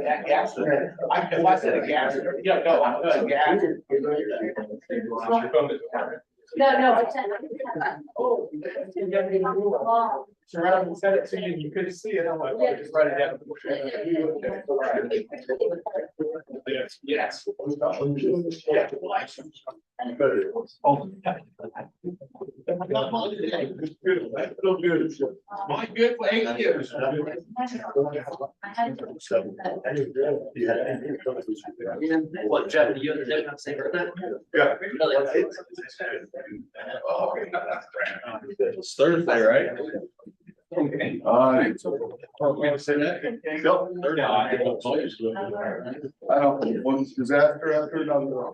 gas. If I said a gas, yeah, no, I'm a gas. No. Oh. Surround and said it to you, you couldn't see it, I'm like, oh, just write it down. Yes, yes. Yeah. My good for 8 years. What, Jeff, you understand what I'm saying? Yeah. It's Thursday, right? Okay. Say that? I don't, one disaster after another.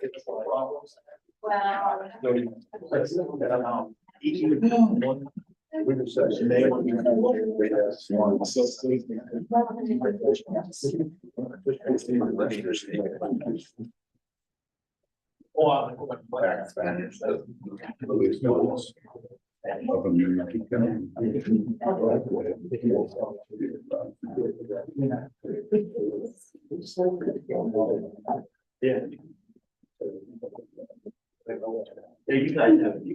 Yeah. Yeah, you guys have that.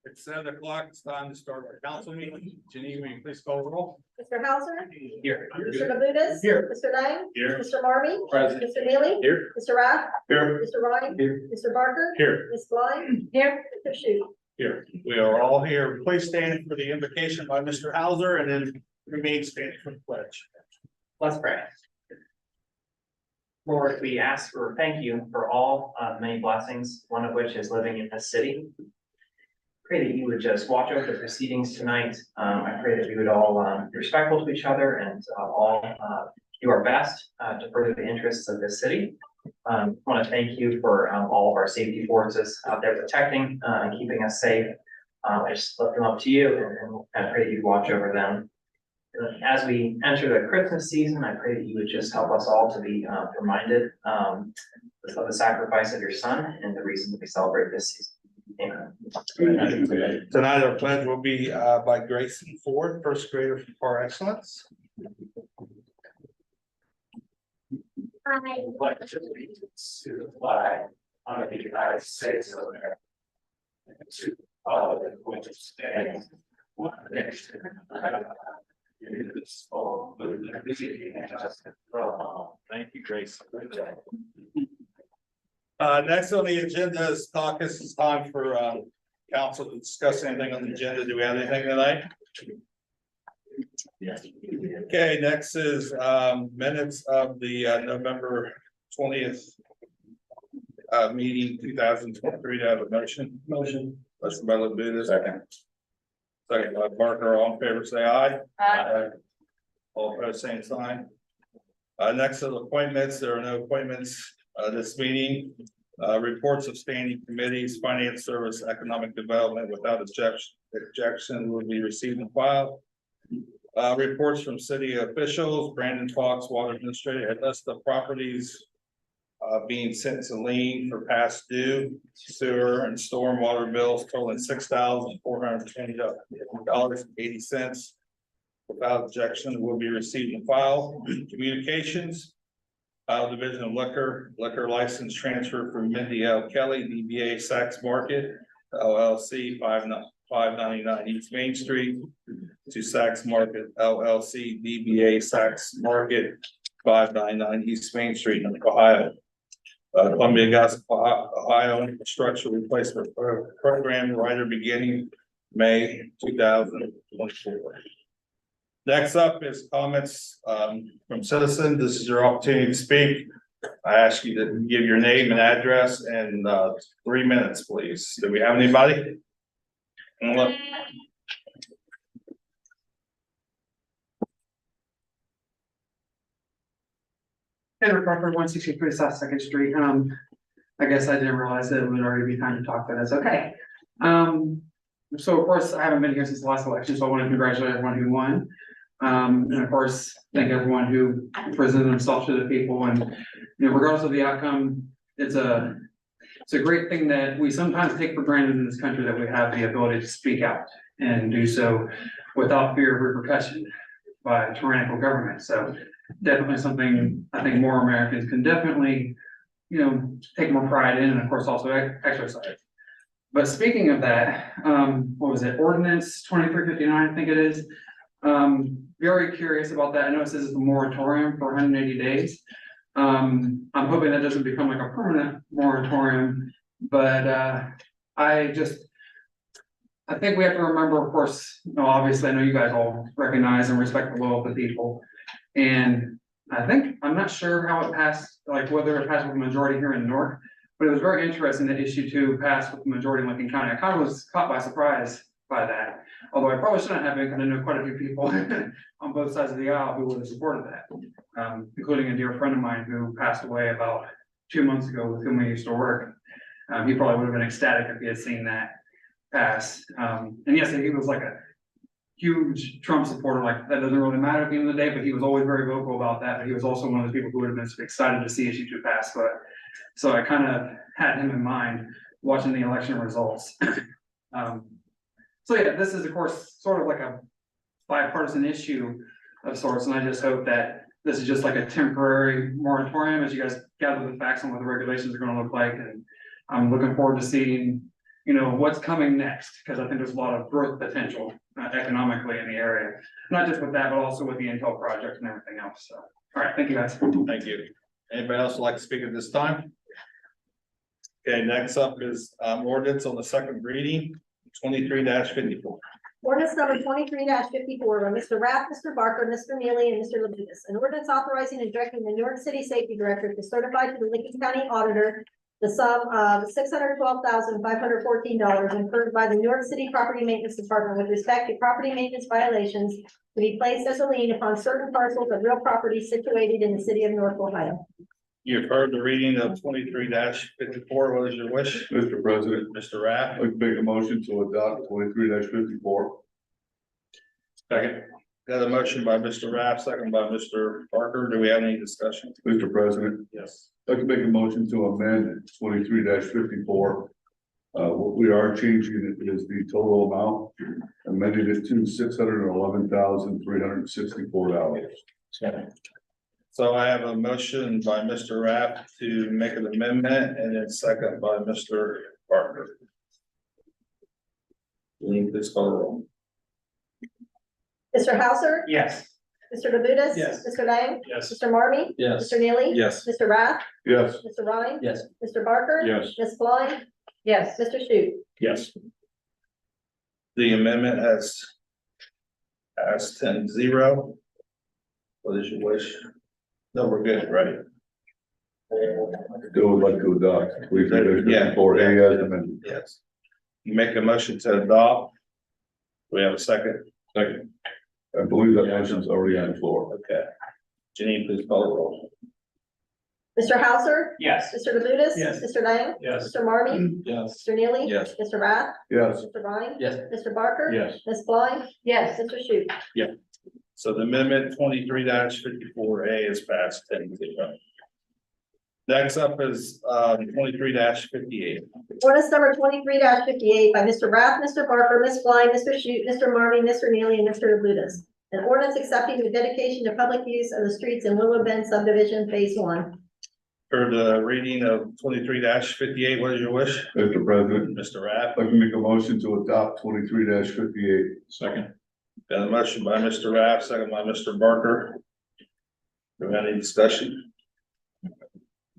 It's 7 o'clock, it's time to start our council meeting. Janine, will you please call the roll? Mr. Hauser? Here. Mr. Labutus? Here. Mr. Lang? Here. Mr. Marmy? Present. Mr. Neely? Here. Mr. Rath? Here. Mr. Ryan? Here. Mr. Barker? Here. Ms. Blind? Here. Mr. Shute? Here. We are all here. Please stand for the invocation by Mr. Hauser and then remain standing for the pledge. Let's pray. Lord, we ask for thank you for all many blessings, one of which is living in this city. Pray that you would just watch over the proceedings tonight. I pray that we would all be respectful to each other and all do our best to further the interests of this city. I want to thank you for all of our safety forces out there protecting and keeping us safe. I just lift them up to you and I pray that you watch over them. As we enter the Christmas season, I pray that you would just help us all to be reminded of the sacrifice of your son and the reason that we celebrate this season. Amen. Tonight, our pledge will be by Grayson Ford, first grader for Par Excellence. Hi. Pledge allegiance to the flag of the United States of America, and to the republic which stands one nation under God, indivisible, with liberty and justice for all. Thank you, Grace. Next on the agenda is caucus. It's time for council to discuss anything on the agenda. Do we have anything tonight? Yes. Okay, next is minutes of the November 20th meeting 2023. To have a motion. Motion by Labuda. Second by Barker. All in favor, say aye. Aye. All opposed, same sign. Next is appointments. There are no appointments this meeting. Reports of standing committees, finance service, economic development without objection will be received and filed. Reports from city officials, Brandon Fox, water administrator, a list of properties being sent to lien for past due sewer and stormwater bills totaling $6,420.80. Without objection will be received and filed. Communications. Division of liquor license transfer from Mindy L. Kelly, DBA Saks Market, LLC, 599 East Main Street, to Saks Market, LLC, DBA Saks Market, 599 East Main Street, Ohio. Columbia Gas, Ohio Infrastructure Replacement Program, writer beginning May 2024. Next up is comments from citizens. This is your opportunity to speak. I ask you to give your name and address in 3 minutes, please. Do we have anybody? Taylor Crawford, 163 South Second Street. I guess I didn't realize that it would already be time to talk, but that's okay. So of course, I haven't been here since the last election, so I want to congratulate everyone who won. And of course, thank everyone who presented themselves to the people and, regardless of the outcome, it's a great thing that we sometimes take for granted in this country, that we have the ability to speak out and do so without fear of repercussion by a tyrannical government. So definitely something I think more Americans can definitely, take more pride in, and of course also exercise. But speaking of that, what was it? Ordinance 2359, I think it is. Very curious about that. I know it says it's a moratorium for 180 days. I'm hoping that doesn't become like a permanent moratorium, but I think we have to remember, of course, obviously, I know you guys all recognize and respect the will of the people. And I'm not sure how it passed, like whether it passed with a majority here in Newark, but it was very interesting that issue 2 passed with the majority in Lincoln County. I kind of was caught by surprise by that. Although I probably shouldn't have, because I know quite a few people on both sides of the aisle who would have supported that, including a dear friend of mine who passed away about 2 months ago, with whom we used to work. He probably would have been ecstatic if he had seen that pass. And yes, he was like a huge Trump supporter. Like, that doesn't really matter at the end of the day, but he was always very vocal about that. But he was also one of the people who would have been excited to see issue 2 pass. But so I kind of had him in mind watching the election results. So yeah, this is of course sort of like a bipartisan issue of sorts, and I just hope that this is just like a temporary moratorium as you guys gather the facts on what the regulations are going to look like. And I'm looking forward to seeing, what's coming next, because I think there's a lot of growth potential economically in the area, not just with that, but also with the Intel project and everything else. So, all right, thank you guys. Thank you. Anybody else would like to speak at this time? Okay, next up is ordinance on the second reading, 23-54. Ordinance number 23-54 by Mr. Rath, Mr. Barker, Mr. Neely, and Mr. Labutus. An ordinance authorizing and directing the New York City Safety Director to certify to the Lincoln County Auditor the sum of $612,514 incurred by the New York City Property Maintenance Department with respect to property maintenance violations to be placed as a lien upon certain parcels of real property situated in the city of Newark, Ohio. You've heard the reading of 23-54. What is your wish? Mr. President, Mr. Rath? I'd like to make a motion to adopt 23-54. Second. Got a motion by Mr. Rath, second by Mr. Parker. Do we have any discussion? Mr. President, Yes. I'd like to make a motion to amend 23-54. What we are changing it is the total amount, amending it to $611,364. So I have a motion by Mr. Rath to make an amendment, and then second by Mr. Parker. Will you please call the roll? Mr. Hauser? Yes. Mr. Labutus? Yes. Mr. Lang? Yes. Mr. Marmy? Yes. Mr. Neely? Yes. Mr. Rath? Yes. Mr. Ryan? Yes. Mr. Barker? Yes. Ms. Blind? Yes. Mr. Shute? Yes. The amendment has passed 10-0. What is your wish? No, we're good, right? Still would like to adopt 23-54A as amended. Yes. You make a motion to adopt. We have a second. Second. I believe that motion's already on the floor. Okay. Janine, please call the roll. Mr. Hauser? Yes. Mr. Labutus? Yes. Mr. Lang? Yes. Mr. Marmy? Yes. Mr. Neely? Yes. Mr. Rath? Yes. Mr. Ryan? Yes. Mr. Barker? Yes. Ms. Blind? Yes. Mr. Shute? So the amendment 23-54A is passed 10-0. Next up is 23-58. Ordinance number 23-58 by Mr. Rath, Mr. Barker, Ms. Blind, Mr. Shute, Mr. Marmy, Mr. Neely, and Mr. Labutus. An ordinance accepting the dedication to public use of the streets in Willow Bend subdivision phase 1. For the reading of 23-58, what is your wish? Mr. President, Mr. Rath? I'd like to make a motion to adopt 23-58. Second. Got a motion by Mr. Rath, second by Mr. Barker. Do we have any discussion?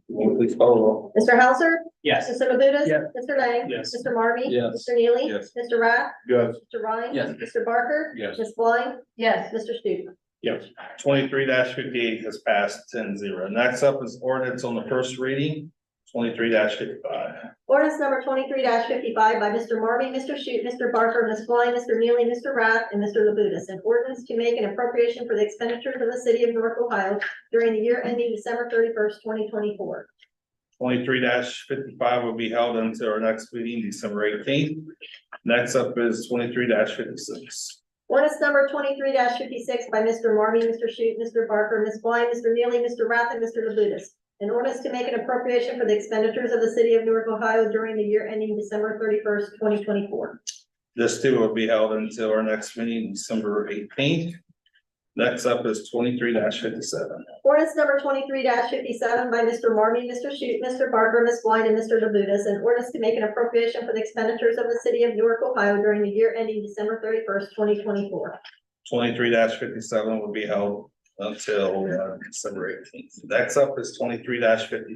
Will you please call the roll? Mr. Hauser? Yes. Mr. Labutus? Yes. Mr. Lang? Yes. Mr. Marmy? Yes. Mr. Neely? Yes. Mr. Rath? Yes. Mr. Ryan? Yes. Mr. Barker? Yes. Ms. Blind? Yes. Mr. Shute? Yes. 23-58 has passed 10-0. Next up is ordinance on the first reading, 23-55. Ordinance number 23-55 by Mr. Marmy, Mr. Shute, Mr. Barker, Ms. Blind, Mr. Neely, Mr. Rath, and Mr. Labutus. An ordinance to make an appropriation for the expenditures of the city of Newark, Ohio during the year ending December 31st, 2024. 23-55 will be held until our next meeting, December 18th. Next up is 23-56. Ordinance number 23-56 by Mr. Marmy, Mr. Shute, Mr. Barker, Ms. Blind, Mr. Neely, Mr. Rath, and Mr. Labutus. An ordinance to make an appropriation for the expenditures of the city of Newark, Ohio during the year ending December 31st, 2024. This too will be held until our next meeting, December 18th. Next up is 23-57. Ordinance number 23-57 by Mr. Marmy, Mr. Shute, Mr. Barker, Ms. Blind, and Mr. Labutus. An ordinance to make an appropriation for the expenditures of the city of Newark, Ohio during the year ending December 31st, 2024. 23-57 will be held until December 18th. Next up is 23-59.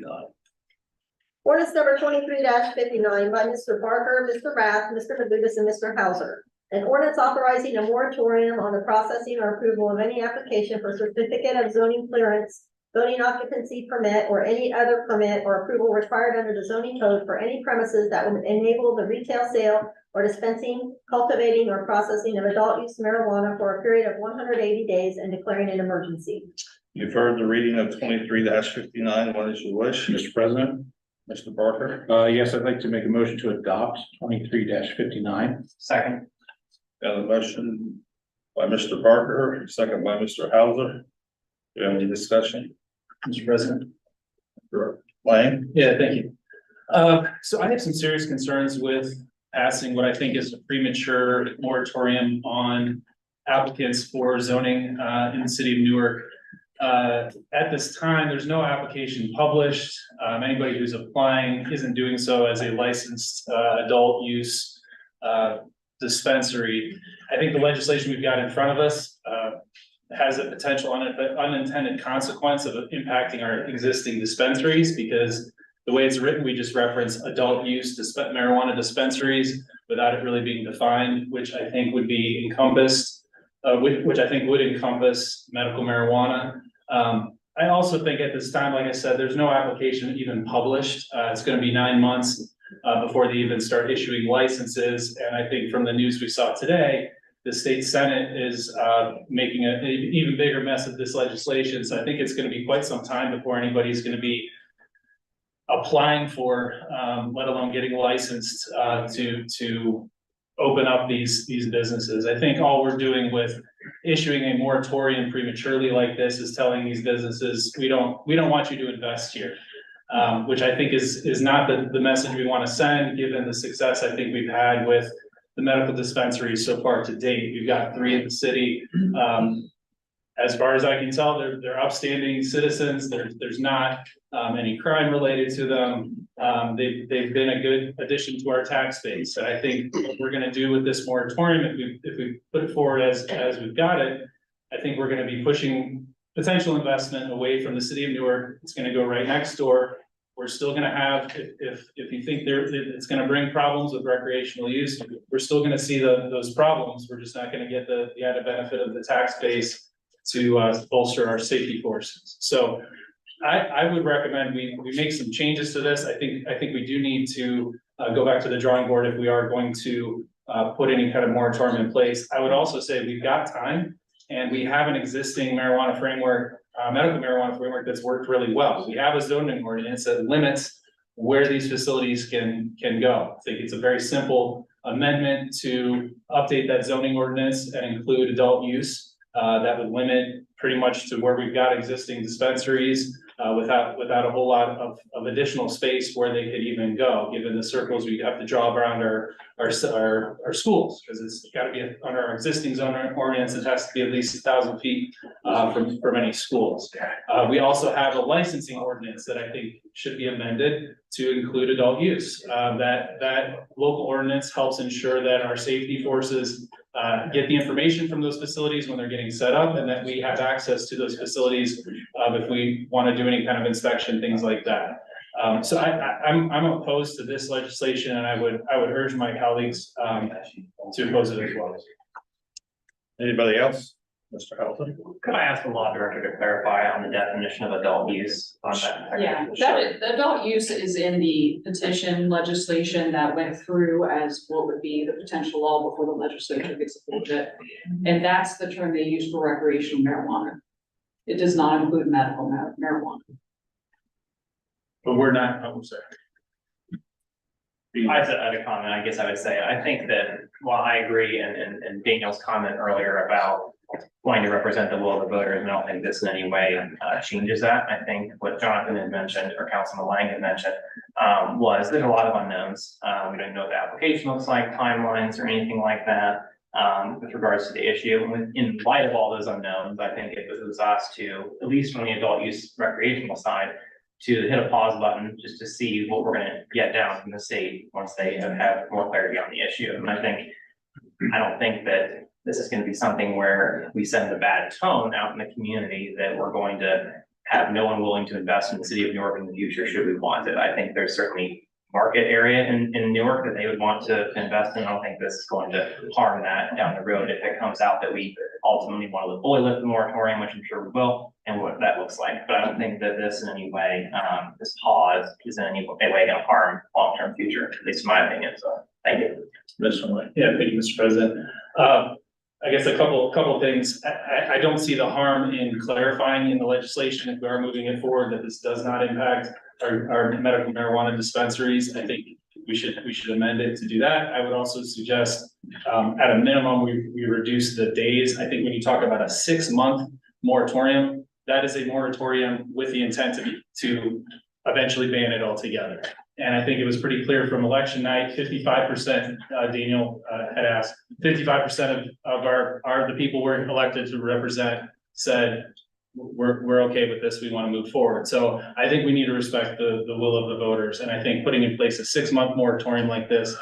Ordinance number 23-59 by Mr. Barker, Mr. Rath, Mr. Labutus, and Mr. Hauser. An ordinance authorizing a moratorium on the processing or approval of any application for certificate of zoning clearance, zoning occupancy permit, or any other permit or approval required under the zoning code for any premises that would enable the retail sale or dispensing, cultivating, or processing of adult use marijuana for a period of 180 days and declaring an emergency. You've heard the reading of 23-59. What is your wish? Mr. President, Mr. Barker? yes, I'd like to make a motion to adopt 23-59. Second. Got a motion by Mr. Barker, second by Mr. Hauser. Do you have any discussion? Mr. President. Lane? Yeah, thank you. So I have some serious concerns with passing what I think is a premature moratorium on applicants for zoning in the city of Newark. At this time, there's no application published. Anybody who's applying isn't doing so as a licensed adult use dispensary. I think the legislation we've got in front of us has a potential unintended consequence of impacting our existing dispensaries, because the way it's written, we just reference adult use marijuana dispensaries without it really being defined, which I think would be encompassed, which I think would encompass medical marijuana. I also think at this time, like I said, there's no application even published. It's going to be 9 months before they even start issuing licenses. And I think from the news we saw today, the state Senate is making an even bigger mess of this legislation. So I think it's going to be quite some time before anybody's going to be applying for, let alone getting licensed to open up these businesses. I think all we're doing with issuing a moratorium prematurely like this is telling these businesses, we don't want you to invest here. Which I think is not the message we want to send, given the success I think we've had with the medical dispensaries so far to date. We've got 3 in the city. As far as I can tell, they're upstanding citizens. There's not any crime related to them. They've been a good addition to our tax base. And I think what we're going to do with this moratorium, if we put it forward as we've got it, I think we're going to be pushing potential investment away from the city of Newark. It's going to go right next door. We're still going to have, if you think it's going to bring problems with recreational use, we're still going to see those problems. We're just not going to get the added benefit of the tax base to bolster our safety forces. So I would recommend we make some changes to this. I think we do need to go back to the drawing board if we are going to put any kind of moratorium in place. I would also say we've got time, and we have an existing marijuana framework, medical marijuana framework that's worked really well. We have a zoning ordinance that limits where these facilities can go. I think it's a very simple amendment to update that zoning ordinance and include adult use. That would limit pretty much to where we've got existing dispensaries without a whole lot of additional space where they could even go, given the circles we have to draw around our schools, because it's got to be under our existing zoning ordinance. It has to be at least 1,000 feet from any schools. We also have a licensing ordinance that I think should be amended to include adult use. That local ordinance helps ensure that our safety forces get the information from those facilities when they're getting set up, and that we have access to those facilities if we want to do any kind of inspection, things like that. So I'm opposed to this legislation, and I would urge my colleagues to oppose it as well. Anybody else? Mr. Halton? Could I ask the law director to clarify on the definition of adult use on that? Yeah, the adult use is in the petition legislation that went through as what would be the potential law before the legislature gets approved it. And that's the term they use for recreational marijuana. It does not include medical marijuana. But we're not, I'm sorry. I had a comment, I guess I would say, I think that while I agree and Daniel's comment earlier about wanting to represent the will of the voters, and I don't think this in any way changes that. I think what Jonathan had mentioned, or Councilman Lang had mentioned, was there's a lot of unknowns. We don't know what the application looks like, timelines or anything like that, with regards to the issue. And in light of all those unknowns, I think it was us to, at least from the adult use recreational side, to hit a pause button just to see what we're gonna get down from the state once they have more clarity on the issue. And I don't think that this is gonna be something where we send a bad tone out in the community that we're going to have no one willing to invest in the city of Newark in the future should we want it. I think there's certainly market area in Newark that they would want to invest in. I don't think this is going to harm that down the road if it comes out that we ultimately want to fully lift the moratorium, which I'm sure we will, and what that looks like. But I don't think that this in any way, this pause is in any way going to harm long-term future, at least in my opinion. So thank you. Mr. White. Yeah, thank you, Mr. President. I guess a couple of things. I don't see the harm in clarifying in the legislation if we are moving it forward that this does not impact our medical marijuana dispensaries. I think we should amend it to do that. I would also suggest at a minimum, we reduce the days. I think when you talk about a 6-month moratorium, that is a moratorium with the intent to eventually ban it altogether. And I think it was pretty clear from election night, 55%, Daniel had asked, 55% of the people we're elected to represent said, we're okay with this, we want to move forward. So I think we need to respect the will of the voters. And I think putting in place a 6-month moratorium like this,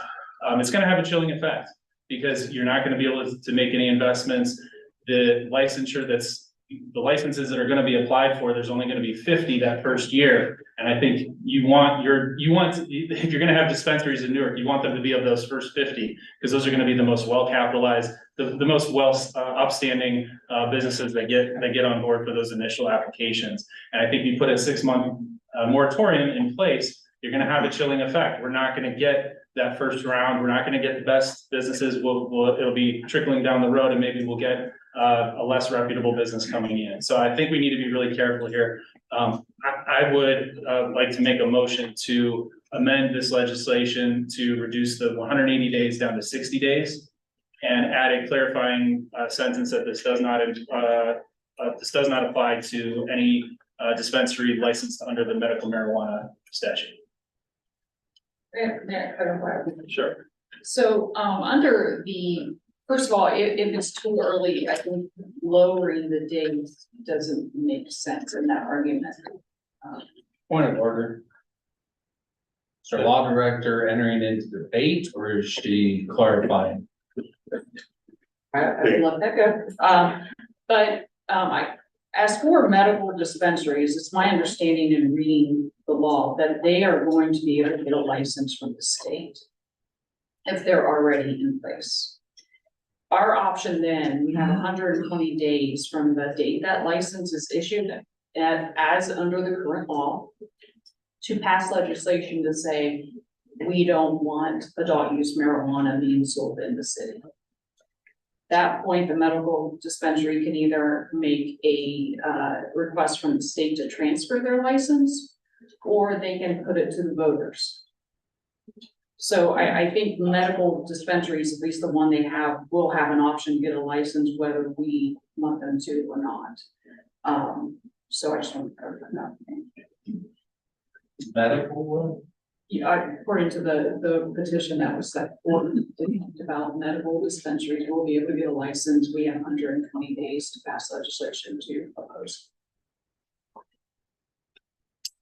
it's going to have a chilling effect because you're not going to be able to make any investments. The licenses that are going to be applied for, there's only going to be 50 that first year. And I think if you're going to have dispensaries in Newark, you want them to be of those first 50, because those are going to be the most well-capitalized, the most upstanding businesses that get on board for those initial applications. And I think you put a 6-month moratorium in place, you're going to have a chilling effect. We're not going to get that first round. We're not going to get the best businesses. It'll be trickling down the road, and maybe we'll get a less reputable business coming in. So I think we need to be really careful here. I would like to make a motion to amend this legislation to reduce the 180 days down to 60 days and add a clarifying sentence that this does not apply to any dispensary licensed under the medical marijuana statute. Sure. So, under first of all, if it's too early, I think lowering the days doesn't make sense in that argument. Point of order. So law director entering into debate, or is she clarifying? I would love that go. As for medical dispensaries, it's my understanding in reading the law that they are going to be able to get a license from the state if they're already in place. Our option then, we have 120 days from the date that license is issued as under the current law to pass legislation to say, we don't want adult use marijuana being sold in the city. That point, the medical dispensary can either make a request from the state to transfer their license, or they can put it to the voters. So I think medical dispensaries, at least the one they have, will have an option to get a license whether we want them to or not. So I just want to clarify that. Medical? Yeah, according to the petition that was set forth, about medical dispensaries will be able to get a license. We have 120 days to pass legislation to oppose.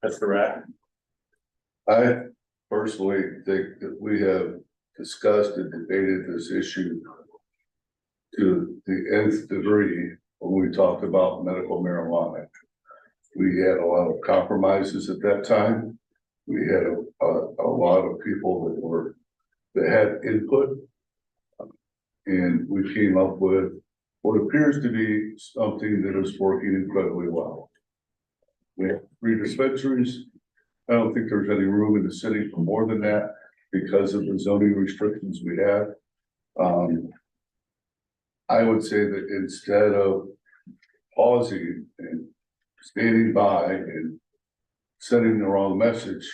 That's correct. I personally think that we have discussed and debated this issue to the nth degree when we talked about medical marijuana. We had a lot of compromises at that time. We had a lot of people that had input, and we came up with what appears to be something that is working incredibly well. We have 3 dispensaries. I don't think there's any room in the city for more than that because of the zoning restrictions we have. I would say that instead of pausing and standing by and sending the wrong message,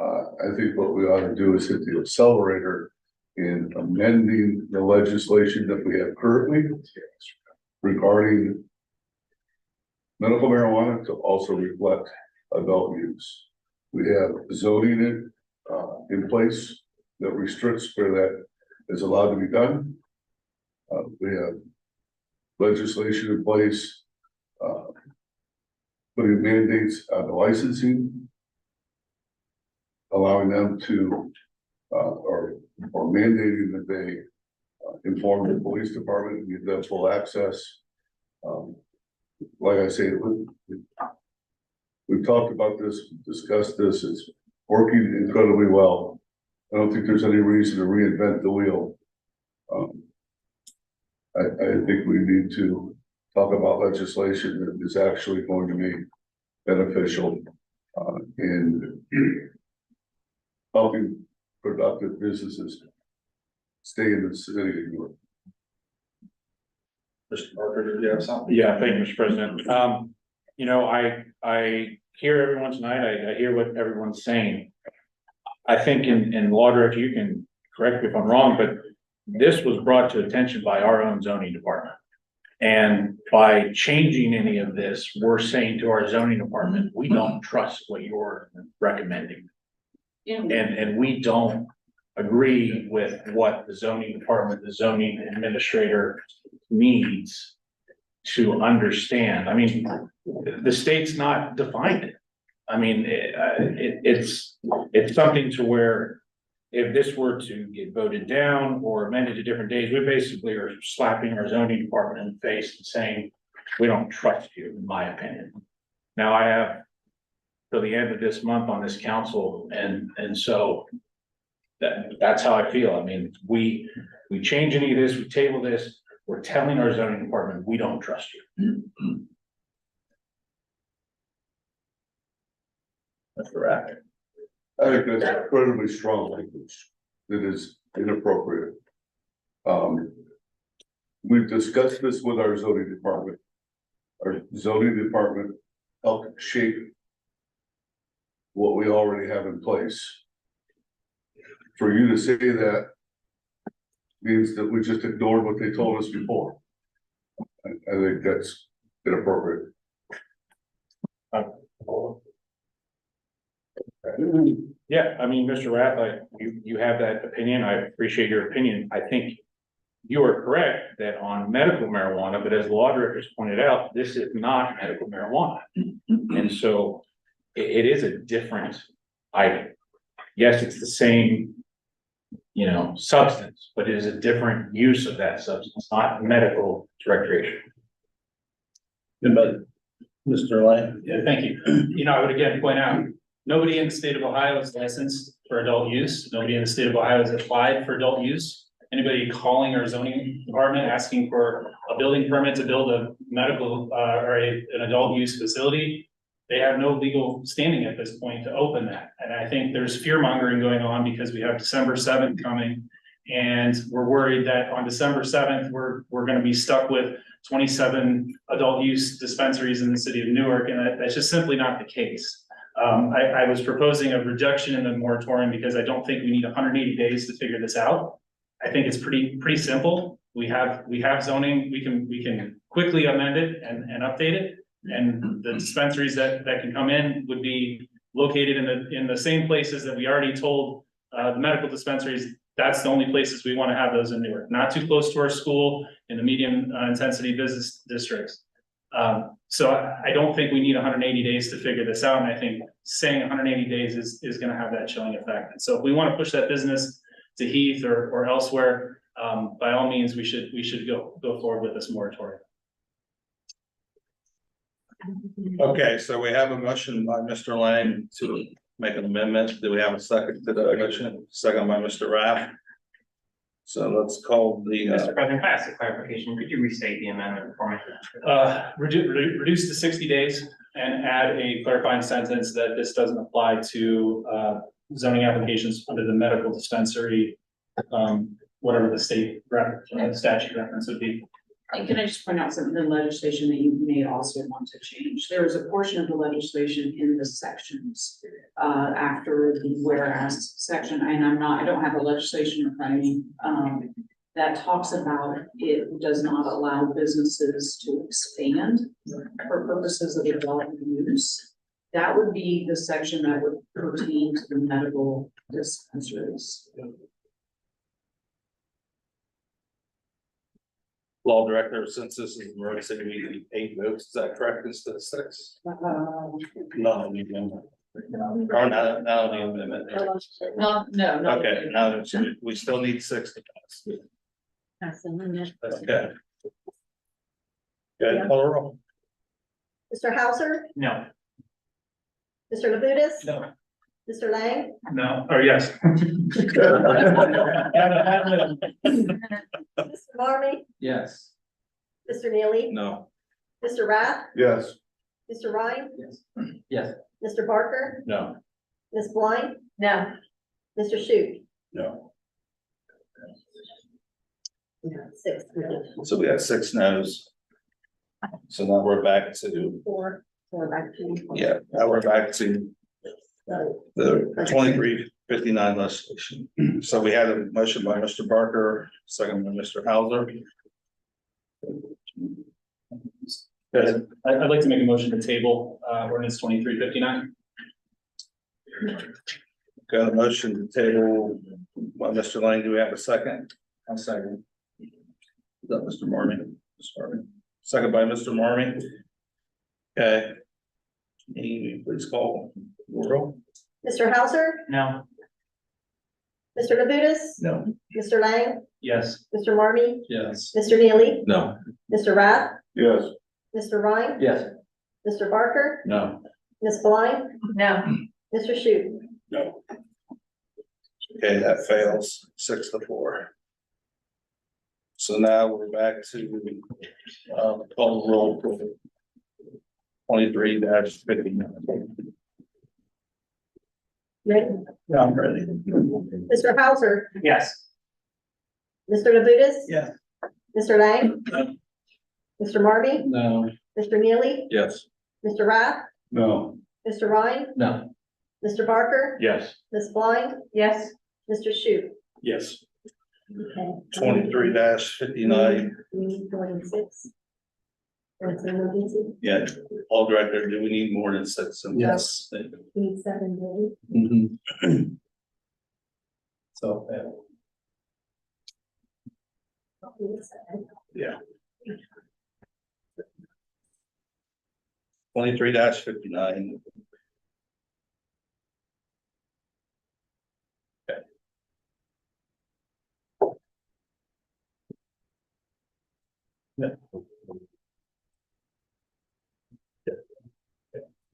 I think what we ought to do is hit the accelerator in amending the legislation that we have currently regarding medical marijuana to also reflect adult use. We have zoning in place that restricts where that is allowed to be done. We have legislation in place, putting mandates on the licensing, allowing them to, or mandating that they inform the police department and give them full access. Like I say, we've talked about this, discussed this, it's working incredibly well. I don't think there's any reason to reinvent the wheel. I think we need to talk about legislation that is actually going to be beneficial in helping productive businesses stay in the city of Newark. Mr. Parker, did you have something? Yeah, thank you, Mr. President. You know, I hear everyone tonight, I hear what everyone's saying. I think in law director, you can correct me if I'm wrong, but this was brought to attention by our own zoning department. And by changing any of this, we're saying to our zoning department, we don't trust what you're recommending. And we don't agree with what the zoning department, the zoning administrator needs to understand. I mean, the state's not defined it. I mean, it's something to where if this were to get voted down or amended to different days, we basically are slapping our zoning department in the face and saying, we don't trust you, in my opinion. Now I have till the end of this month on this council, and so that's how I feel. I mean, we change any of this, we table this, we're telling our zoning department, we don't trust you. Mr. Rath. I think that's incredibly strong language that is inappropriate. We've discussed this with our zoning department. Our zoning department helped shape what we already have in place. For you to say that means that we just ignored what they told us before. I think that's inappropriate. Yeah, I mean, Mr. Rath, you have that opinion. I appreciate your opinion. I think you are correct that on medical marijuana, but as the law directors pointed out, this is not medical marijuana. And so it is a different item. Yes, it's the same, you know, substance, but it is a different use of that substance, not medical recreation. But Mr. Lang. Yeah, thank you. You know, I would again point out, nobody in the state of Ohio is licensed for adult use. Nobody in the state of Ohio has applied for adult use. Anybody calling our zoning department asking for a building permit to build a medical or an adult use facility, they have no legal standing at this point to open that. And I think there's fear mongering going on because we have December 7th coming. And we're worried that on December 7th, we're going to be stuck with 27 adult use dispensaries in the city of Newark. And that's just simply not the case. I was proposing a reduction in the moratorium because I don't think we need 180 days to figure this out. I think it's pretty simple. We have zoning, we can quickly amend it and update it. And the dispensaries that can come in would be located in the same places that we already told the medical dispensaries. That's the only places we want to have those in Newark, not too close to our school in the medium intensity business districts. So I don't think we need 180 days to figure this out. And I think saying 180 days is going to have that chilling effect. And so if we want to push that business to Heath or elsewhere, by all means, we should go forward with this moratorium. Okay, so we have a motion by Mr. Lang to make an amendment. Do we have a second to the motion? Second by Mr. Rath. So let's call the, Mr. President, can I ask a clarification? Could you restate the amendment for me? Reduce to 60 days and add a clarifying sentence that this doesn't apply to zoning applications under the medical dispensary, whatever the state statute reference would be. And can I just point out something in legislation that you may also want to change? There is a portion of the legislation in the sections after the whereas section, and I don't have the legislation in front of me, that talks about it does not allow businesses to expand for purposes of adult use. That would be the section that would pertain to the medical dispensaries. Law director, since this is emergency, we need 8 votes, is that correct, instead of 6? No, the amendment. Or now the amendment. No. Okay, now we still need 6 to pass. Okay. Okay, call the roll. Mr. Hauser, No. Mr. Labutus. No. Mr. Lang, No, or yes. Mr. Marmy, Yes. Mr. Neely, No. Mr. Rath, Yes. Mr. Ryan, Yes. Mr. Barker, No. Ms. Blind. No. Mr. Shute. No. 6, So we have 6 no's. So now we're back to, 4, back to. yeah, now we're back to the 2359 legislation. So we had a motion by Mr. Barker, second by Mr. Hauser. Go ahead. I'd like to make a motion to table, ordinance 2359. Got a motion to table by Mr. Lane. Do we have a second? I'll second. Is that Mr. Marmy? Sorry. Second by Mr. Marmy. Okay. Amy, please call the roll. Mr. Hauser, No. Mr. Labutus. No. Mr. Lang, Yes. Mr. Marmy, Yes. Mr. Neely, No. Mr. Rath, Yes. Mr. Ryan, Yes. Mr. Barker, No. Ms. Blind. No. Mr. Shute. No. Okay, that fails 6-4. So now we're back to, call the roll for 23-59. Ready? Yeah, I'm ready. Mr. Hauser, Yes. Mr. Labutus. Yeah. Mr. Lang. Mr. Marmy, No. Mr. Neely, Yes. Mr. Rath, No. Mr. Ryan, No. Mr. Barker, Yes. Ms. Blind. Yes. Mr. Shute. Yes. Okay. 23-59. We need 26. That's an emergency. Yeah, all director, do we need more than 6? Yes. We need 7, do Mhm. So, we? We need 7. Yeah. 23-59.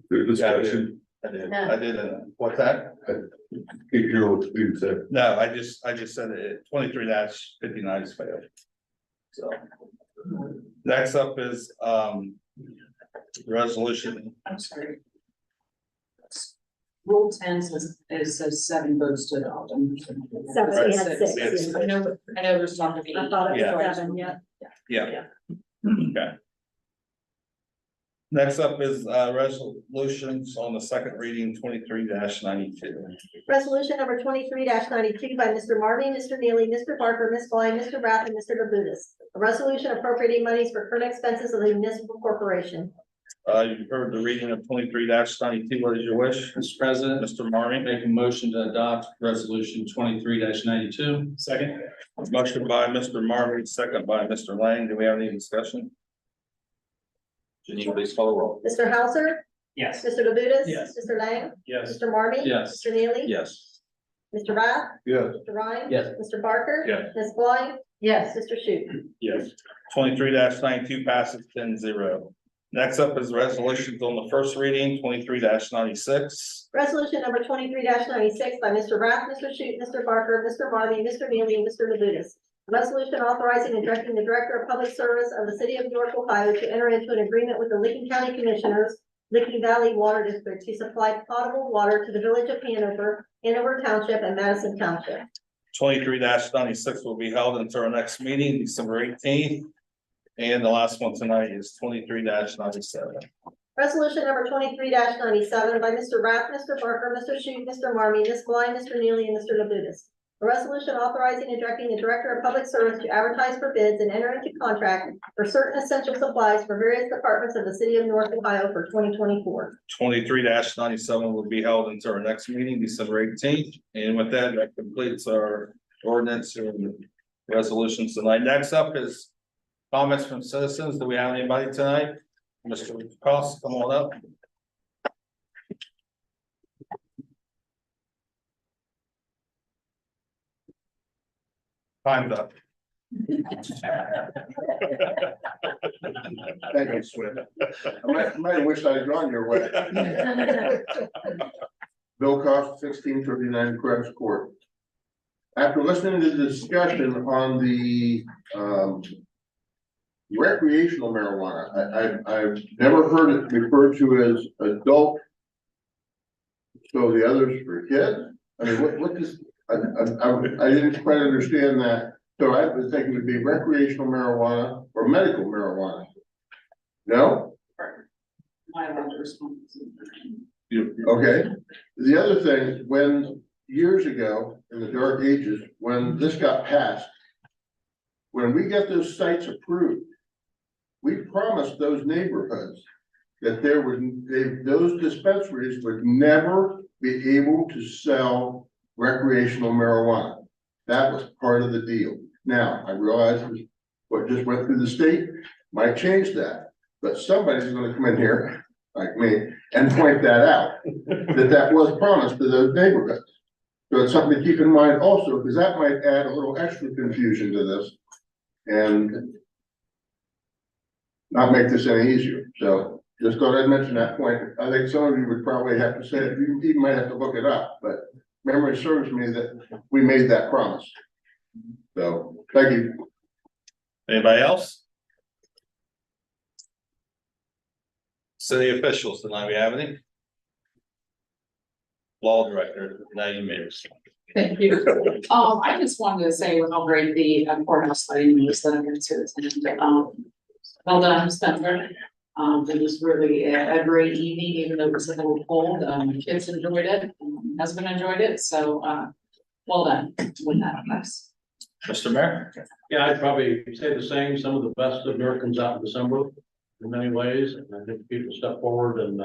Through discussion, I did, what's that? keep your what you said. No, I just said it, 23-59 is failed. So. Next up is, resolution, I'm sorry. Rule 10 says, it says 7 votes to adopt. I'm just- 7, we had 6. Yes. yeah. I know there's talking to be. I thought it Yeah. was 7, yeah. yeah. Okay. Next up is, resolutions on the second reading, 23-92. Resolution number 23-92 by Mr. Marmy, Mr. Neely, Mr. Barker, Ms. Blind, Mr. Rath, and Mr. Labutus. A resolution appropriating monies for current expenses of the municipal corporation. You've heard the reading of 23-92. What is your wish? Mr. President, Mr. Marmy? make a motion to adopt resolution 23-92. Second. Motion by Mr. Marmy, second by Mr. Lang. Do we have any discussion? Janine, please call the roll. Mr. Hauser, Yes. Mr. Labutus. Yes. Mr. Lang, Yes. Mr. Marmy. Yes. Mr. Neely. Yes. Mr. Rath, Yes. Mr. Ryan. Yes. Mr. Barker. Yes. Ms. Blind. Yes. Mr. Shute. Yes. 23-92 passes 10-0. Next up is resolutions on the first reading, 23-96. Resolution number 23-96 by Mr. Rath, Mr. Shute, Mr. Barker, Mr. Marmy, Mr. Neely, and Mr. Labutus. A resolution authorizing and directing the Director of Public Service of the City of Newark, Ohio to enter into an agreement with the Licking County Commissioners, Licking Valley Water District to supply potable water to the village of Hanover, Hanover Township, and Madison Township. 23-96 will be held until our next meeting, December 18th. And the last one tonight is 23-97. Resolution number 23-97 by Mr. Rath, Mr. Barker, Mr. Shute, Mr. Marmy, Ms. Blind, Mr. Neely, and Mr. Labutus. A resolution authorizing and directing the Director of Public Service to advertise for bids and enter into contract for certain essential supplies for various departments of the city of Newark, Ohio for 2024. 23-97 will be held until our next meeting, December 18th. And with that, that completes our ordinance and resolutions tonight. Next up is comments from citizens. Do we have anybody tonight? Mr. Cost, come on up. Time's up. Thank you, Swift. I might wish I'd gone your way. Bill Cost, 1639 Krebs Court. After listening to the discussion on the recreational marijuana, I've never heard it referred to as adult. So the others for kids? I mean, what is, I didn't quite understand that. So I was thinking it'd be recreational marijuana or medical marijuana. No? I have to respond. Okay. The other thing, when years ago, in the dark ages, when this got passed, when we get those sites approved, we promised those neighborhoods that there would, those dispensaries would never be able to sell recreational marijuana. That was part of the deal. Now, I realize what just went through the state might change that, but somebody's gonna come in here, like me, and point that out, that was promised to those neighborhoods. So it's something to keep in mind also, because that might add a little extra confusion to this and not make this any easier. So just thought I'd mention that point. I think some of you would probably have to say it, you even might have to look it up, but memory serves me that we made that promise. So, thank you. Anybody else? City officials tonight, we have any? Law director, now you may respond. Thank you. I just wanted to say how great the courthouse lighting was that I'm going to, well done, Spencer. It was really a great evening, even though it was a little cold. Kids enjoyed it, husband enjoyed it, so, well done with that, nice. Mr. Mayor? Yeah, I'd probably say the same. Some of the best of Newark comes out in December in many ways. And I think people step forward and,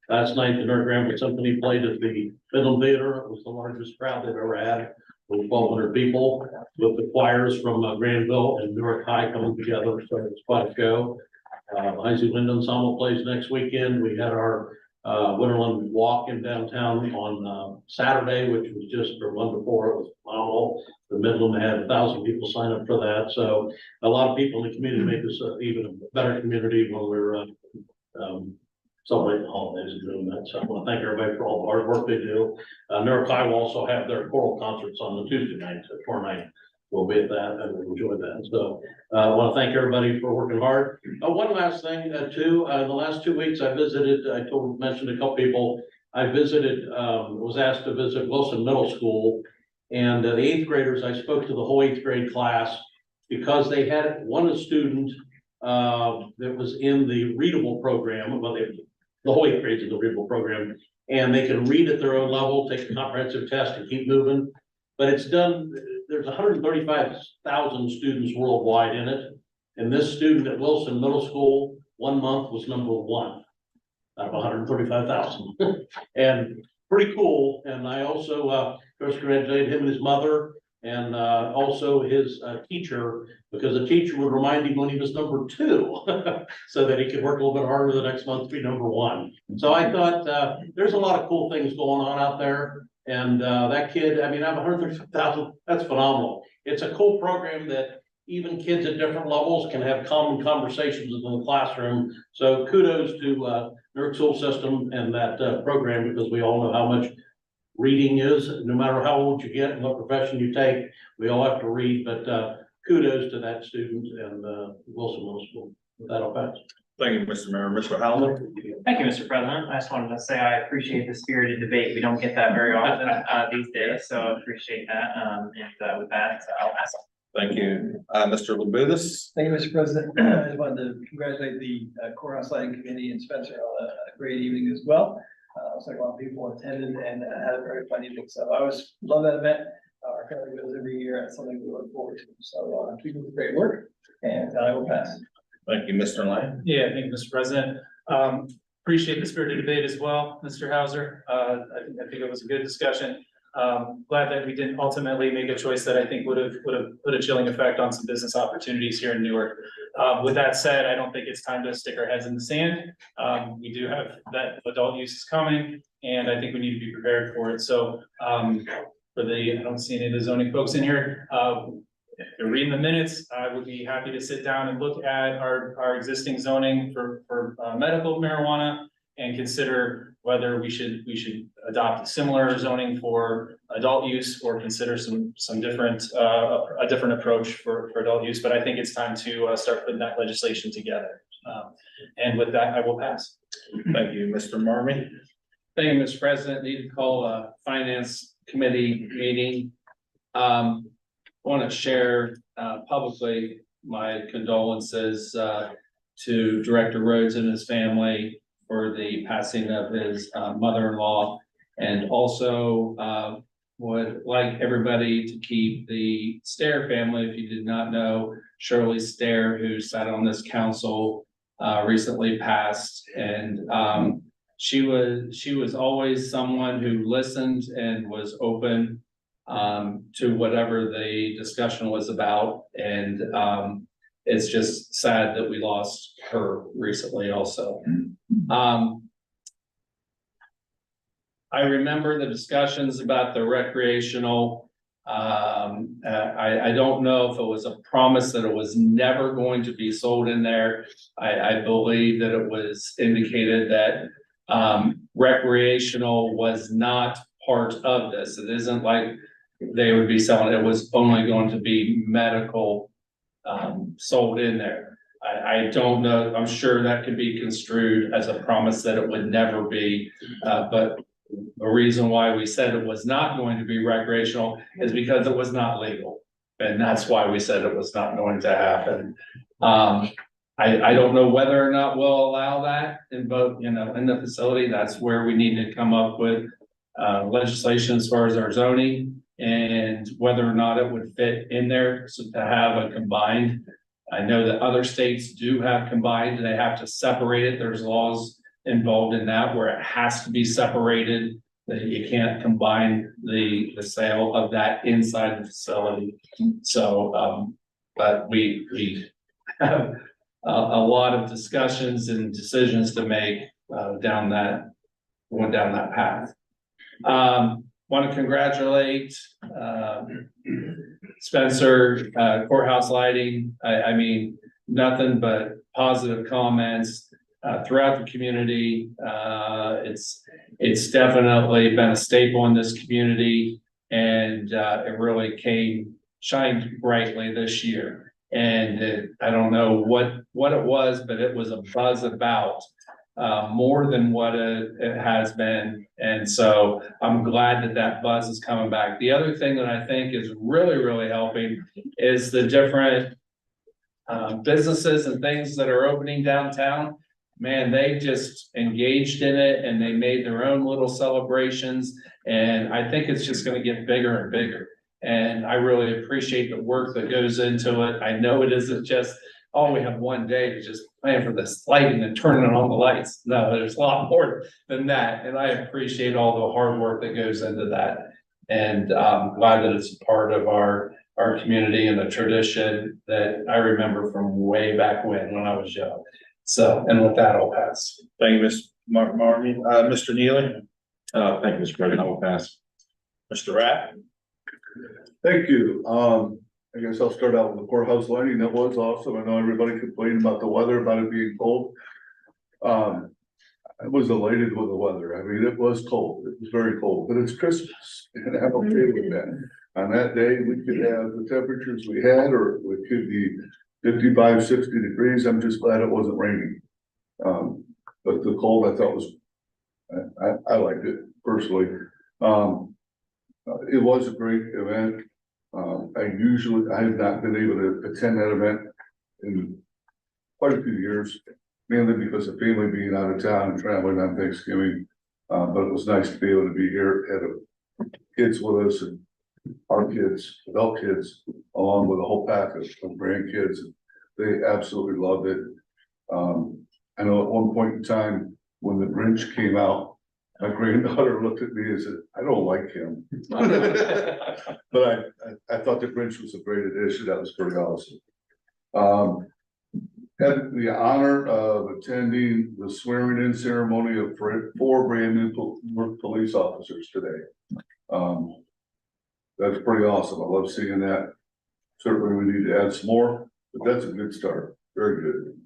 last night, the Newark Grand Symphony played at the Midland Theater. It was the largest crowd they've ever had. With 1,200 people with the choirs from Granville and Newark High coming together. So it's quite a show. Isaac Wind Ensemble plays next weekend. We had our Winterland Walk in downtown on Saturday, which was just from 1 to 4. It was phenomenal. The Midland had 1,000 people sign up for that. So a lot of people in the community make this even a better community when we're celebrating the holidays and doing that. So I want to thank everybody for all the hard work they do. Newark High will also have their choral concerts on the Tuesday night, so tomorrow night. We'll be at that and we'll enjoy that. So I want to thank everybody for working hard. One last thing too, the last 2 weeks I visited, mentioned a couple people, I visited, was asked to visit Wilson Middle School. And the 8th graders, I spoke to the whole 8th grade class because they had one student that was in the readable program. Well, the whole 8th grade's in the readable program, and they can read at their own level, take a comprehensive test and keep moving. But it's done, there's 135,000 students worldwide in it. And this student at Wilson Middle School, 1 month was number 1 out of 135,000. And pretty cool. And I also, congratulated him and his mother and also his teacher, because the teacher would remind him when he was number 2 so that he could work a little bit harder the next month to be number 1. So I thought there's a lot of cool things going on out there. And that kid, I mean, I'm 135,000, that's phenomenal. It's a cool program that even kids at different levels can have common conversations in the classroom. So kudos to Newark School System and that program, because we all know how much reading is, no matter how old you get and what profession you take, we all have to read. But kudos to that student and Wilson Middle School. With that, I'll pass. Thank you, Mr. Mayor. Mr. Howland? Thank you, Mr. President. I just wanted to say I appreciate the spirited debate. We don't get that very often these days, so I appreciate that. And with that, I'll pass. Thank you. Mr. Labutus? Thank you, Mr. President. I just wanted to congratulate the courthouse lighting committee and Spencer on a great evening as well. Looks like a lot of people attended and had a very fun evening. So I always love that event. Our family goes every year. It's something we look forward to. So keep up the great work, and I will pass. Thank you, Mr. Lang. Yeah, thank you, Mr. President. Appreciate the spirited debate as well, Mr. Hauser. I think it was a good discussion. Glad that we didn't ultimately make a choice that I think would have put a chilling effect on some business opportunities here in Newark. With that said, I don't think it's time to stick our heads in the sand. We do have that adult use is coming, and I think we need to be prepared for it. So, I don't see any of the zoning folks in here. If you're reading the minutes, I would be happy to sit down and look at our existing zoning for medical marijuana and consider whether we should adopt similar zoning for adult use or consider some different a different approach for adult use. But I think it's time to start putting that legislation together. And with that, I will pass. Thank you, Mr. Marmy. Thank you, Mr. President. Need to call a finance committee meeting. Want to share publicly my condolences to Director Rhodes and his family for the passing of his mother-in-law, and also would like everybody to keep the Stair family. If you did not know, Shirley Stair, who sat on this council, recently passed, and she was always someone who listened and was open to whatever the discussion was about. And it's just sad that we lost her recently also. I remember the discussions about the recreational. I don't know if it was a promise that it was never going to be sold in there. I believe that it was indicated that recreational was not part of this. It isn't like they would be selling, it was only going to be medical sold in there. I don't know, I'm sure that could be construed as a promise that it would never be, but the reason why we said it was not going to be recreational is because it was not legal. And that's why we said it was not going to happen. I don't know whether or not we'll allow that in both, in the facility. That's where we need to come up with legislation as far as our zoning, and whether or not it would fit in there. So to have a combined, I know that other states do have combined, they have to separate it. There's laws involved in that where it has to be separated, that you can't combine the sale of that inside the facility. So, but we have a lot of discussions and decisions to make going down that path. Want to congratulate Spencer, courthouse lighting. I mean, nothing but positive comments throughout the community. It's definitely been a staple in this community, and it really shined brightly this year. And I don't know what it was, but it was a buzz about more than what it has been. And so I'm glad that buzz is coming back. The other thing that I think is really, really helping is the different businesses and things that are opening downtown. Man, they just engaged in it and they made their own little celebrations. And I think it's just going to get bigger and bigger. And I really appreciate the work that goes into it. I know it isn't just, oh, we have one day to just plan for this lighting and turning on the lights. No, there's a lot more than that. And I appreciate all the hard work that goes into that. And I'm glad that it's part of our community and a tradition that I remember from way back when I was young. So, and with that, I'll pass. Thank you, Ms. Marmy. Mr. Neely? Thank you, Mr. President. I will pass. Mr. Rapp? Thank you. I guess I'll start out with the courthouse lighting. That was awesome. I know everybody complained about the weather, about it being cold. I was elated with the weather. I mean, it was cold. It was very cold, but it's Christmas and I'm okay with that. On that day, we could have the temperatures we had, or it could be 55, 60 degrees. I'm just glad it wasn't raining. But the cold I thought was, I liked it personally. It was a great event. I have not been able to attend that event in quite a few years, mainly because of family being out of town and traveling on Thanksgiving. But it was nice to be able to be here, had kids with us and our kids, adult kids, along with a whole pack of grandkids. They absolutely loved it. I know at one point in time, when the Grinch came out, my granddaughter looked at me and said, I don't like him. But I thought the Grinch was a great addition. That was pretty awesome. Had the honor of attending the swearing in ceremony of four brand new police officers today. That's pretty awesome. I love seeing that. Certainly we need to add some more, but that's a good start. Very good.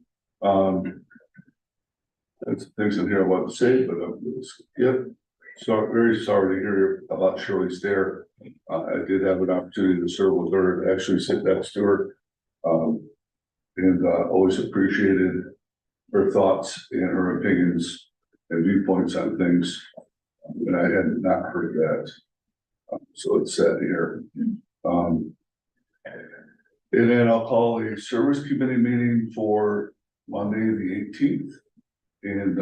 That's things in here I want to say, but I'm gonna skip. So very sorry to hear about Shirley Stair. I did have an opportunity to serve with her, actually sit next to her. And always appreciated her thoughts and her opinions and viewpoints on things. And I had not heard that. So it's sad here. And then I'll call a service committee meeting for Monday, the 18th. And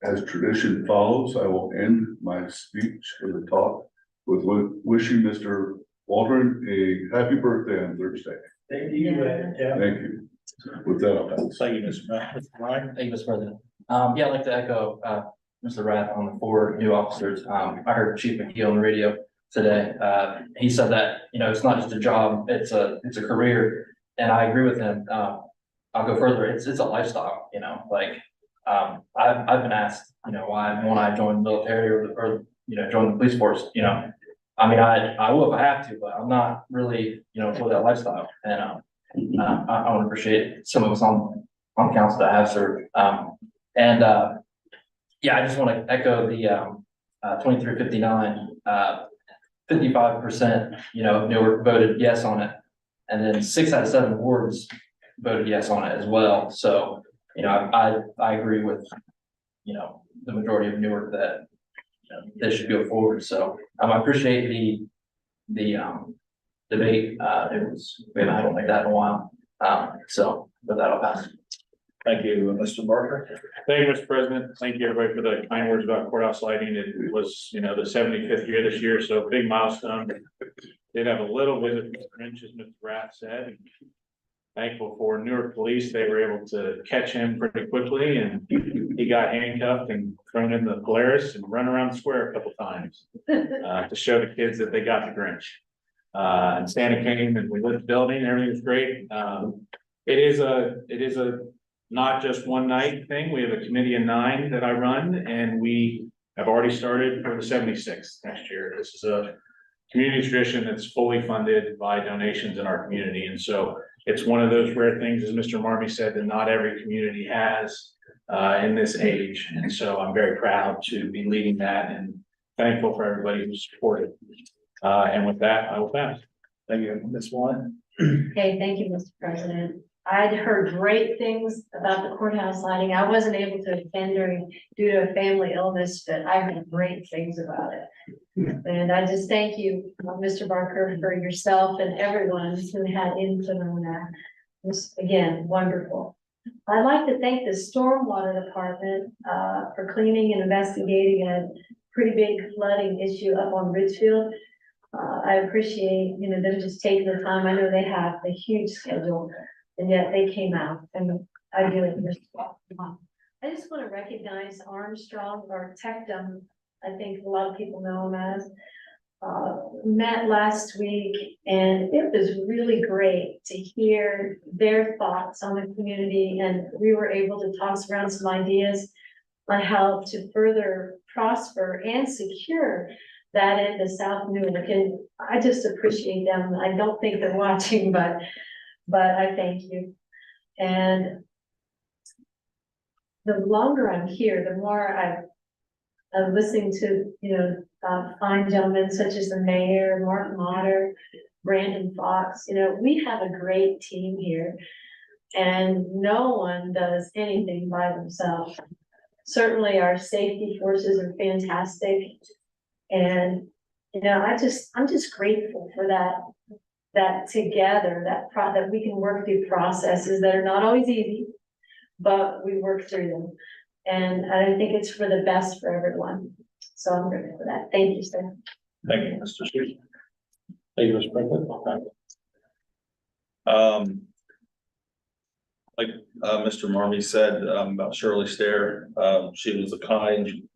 as tradition follows, I will end my speech or the talk with wishing Mr. Waldron a happy birthday on Thursday. Thank you. Thank you. With that, I'll pass. Thank you, Mr. Ryan. Thank you, Mr. President. Yeah, I'd like to echo, Mr. Rath on the four new officers. I heard Chief McKee on the radio today. He said that, it's not just a job, it's a career. And I agree with him. I'll go further. It's a lifestyle, I've been asked, why won't I join the military or join the police force, I will if I have to, but I'm not really, for that lifestyle. And, I want to appreciate some of us on council that have served. Yeah, I just want to echo the 2359, 55%, Newark voted yes on it. And then 6 out of 7 wards voted yes on it as well. So, I agree with, the majority of Newark that this should go forward. So I appreciate the debate. We haven't had one like that in a while. So with that, I'll pass. Thank you, Mr. Barker. Thank you, Mr. President. Thank you, everybody, for the kind words about courthouse lighting. It was, the 75th year this year, so big milestone. Did have a little bit of Grinch, as Mr. Rath said. Thankful for Newark police. They were able to catch him pretty quickly, and he got handcuffed and thrown in the Polaris and run around the square a couple times to show the kids that they got the Grinch. And Santa came and we lit the building. Everything was great. It is a not just one night thing. We have a committee of 9 that I run, and we have already started for the 76th next year. This is a community tradition that's fully funded by donations in our community. And so it's one of those rare things, as Mr. Marmy said, that not every community has in this age. And so I'm very proud to be leading that and thankful for everybody who supported. And with that, I will pass. Thank you, Ms. Warren. Okay, thank you, Mr. President. I'd heard great things about the courthouse lighting. I wasn't able to attend due to a family illness, but I heard great things about it. And I just thank you, Mr. Barker, for yourself and everyone who had input on that. It was, again, wonderful. I'd like to thank the Stormwater Department for cleaning and investigating a pretty big flooding issue up on Ridgefield. I appreciate, them just taking the time. I know they have a huge schedule, and yet they came out, and I do it. I just want to recognize Armstrong, or Tectum. I think a lot of people know him as. Met last week, and it was really great to hear their thoughts on the community, and we were able to toss around some ideas on how to further prosper and secure that end of South Newark. And I just appreciate them. I don't think they're watching, but I thank you. And the longer I'm here, the more I'm listening to, fine gentlemen such as the mayor, Mark Motter, Brandon Fox. We have a great team here, and no one does anything by themselves. Certainly our safety forces are fantastic. And, I'm just grateful for that that together, that we can work through processes that are not always easy, but we work through them. And I think it's for the best for everyone. So I'm grateful for that. Thank you, sir. Thank you, Mr. Street. Thank you, Mr. President. Like, Mr. Marmy said, about Shirley Stair, she was a kind,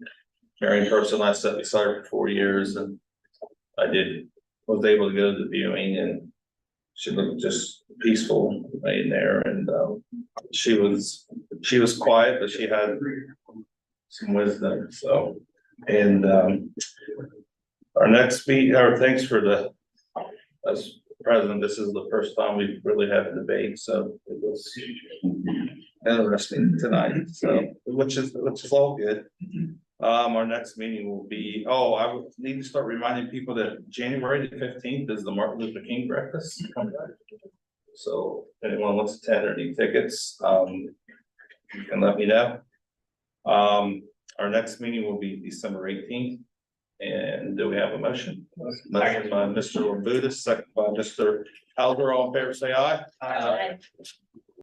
caring person. I sat beside her for 4 years and was able to go to the viewing, and she looked just peaceful in there, and, she was quiet, but she had some wisdom, so. And, our next thanks for as president, this is the first time we've really had a debate, so it was interesting tonight, so, which is all good. Our next meeting will be, I would need to start reminding people that January the 15th is the Martin Luther King breakfast. So if anyone wants to attend or need tickets, you can let me know. Our next meeting will be December 18th. And do we have a motion? Motion by Mr. Labuda, second by Mr. Halder. All in favor, say aye. Aye.